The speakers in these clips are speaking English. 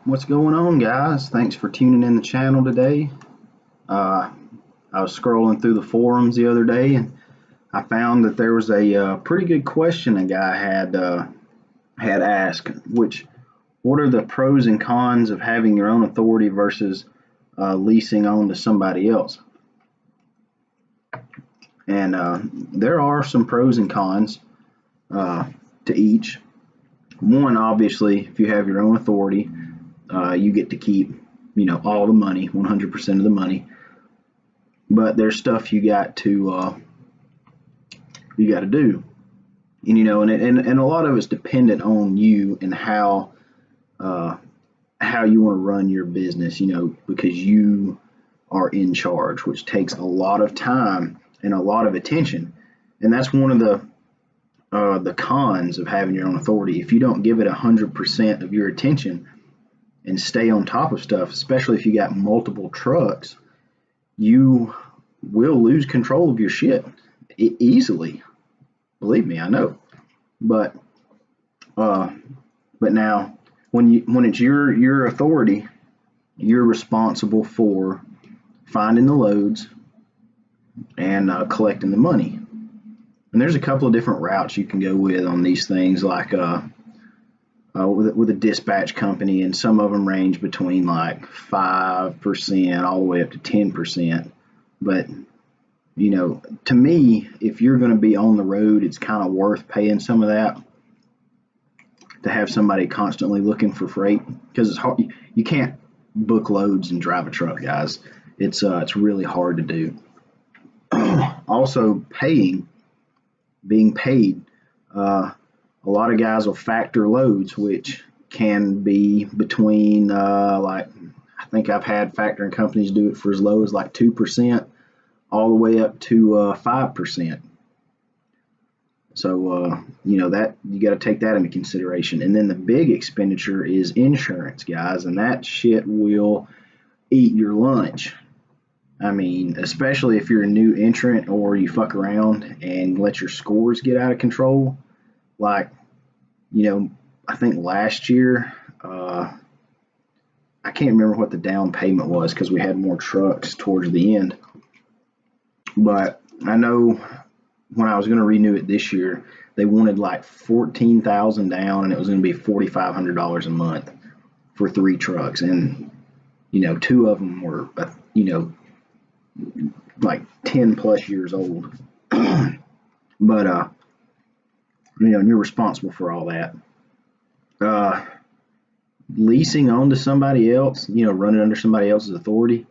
What's going on, guys? Thanks for tuning in the channel today. Uh, I was scrolling through the forums the other day and I found that there was a pretty good question a guy had asked, which what are the pros and cons of having your own authority versus leasing on to somebody else? And there are some pros and cons to each. One, obviously, if you have your own authority, you get to keep, all the money, 100% of the money. But there's stuff you got to do, and a lot of it's dependent on you and how you want to run your business, because you are in charge, which takes a lot of time and a lot of attention. And that's one of the cons of having your own authority. If you don't give it 100% of your attention and stay on top of stuff, especially if you got multiple trucks, you will lose control of your shit easily. Believe me, I know. But now when it's your authority, you're responsible for finding the loads and collecting the money. And there's a couple of different routes you can go with on these things, like with a dispatch company, and some of them range between like 5% all the way up to 10%. But to me, if you're going to be on the road, it's kind of worth paying some of that to have somebody constantly looking for freight, because it's hard. You can't book loads and drive a truck, guys. It's really hard to do. Also, being paid. A lot of guys will factor loads, which can be between I think I've had factoring companies do it for as low as like 2% all the way up to 5%. So that you got to take that into consideration. And then the big expenditure is insurance, guys, and that shit will eat your lunch. I mean, especially if you're a new entrant or you fuck around and let your scores get out of control. Like, I think last year, I can't remember what the down payment was because we had more trucks towards the end. But I know when I was going to renew it this year, they wanted like $14,000 down, and it was going to be $4,500 a month for 3 trucks. And, 2 of them were, like 10 plus years old. But, and you're responsible for all that. Leasing on to somebody else, running under somebody else's authority,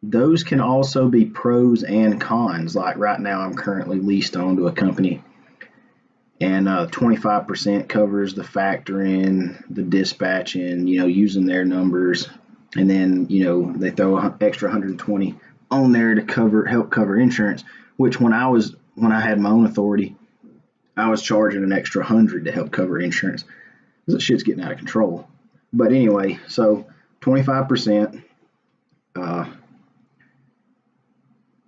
those can also be pros and cons. Like right now, I'm currently leased on to a company, and 25% covers the factoring, the dispatching, using their numbers, and then they throw an extra 120 on there to help cover insurance. Which when I had my own authority, I was charging an extra 100 to help cover insurance. This shit's getting out of control. But anyway, so 25%, and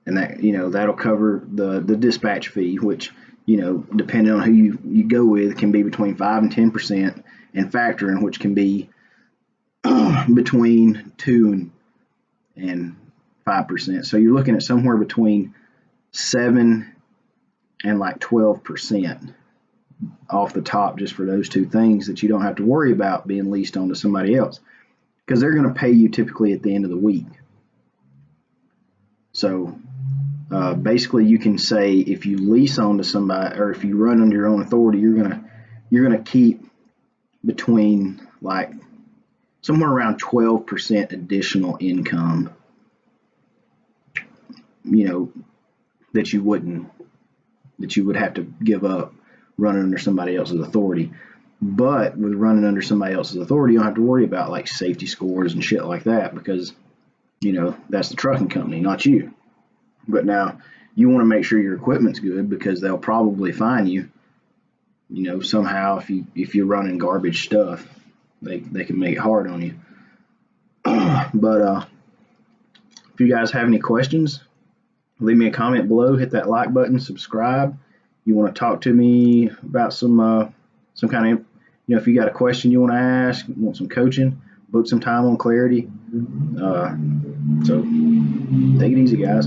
that that'll cover the dispatch fee, which depending on who you go with, can be between 5 and 10%, and factoring, which can be between 2 and 5%. So you're looking at somewhere between 7 and like 12% off the top, just for those 2 things that you don't have to worry about being leased on to somebody else, because they're going to pay you typically at the end of the week. So basically, you can say if you lease on to somebody, or if you run under your own authority, you're gonna keep between like somewhere around 12% additional income, that you would have to give up running under somebody else's authority. But with running under somebody else's authority, you don't have to worry about like safety scores and shit like that, because that's the trucking company, not you. But now you want to make sure your equipment's good, because they'll probably fine you, somehow if you're running garbage stuff. They can make it hard on you. But if you guys have any questions, leave me a comment below, hit that like button, subscribe. You want to talk to me about some kind of, if you got a question you want to ask, want some coaching, book some time on Clarity. So take it easy, guys.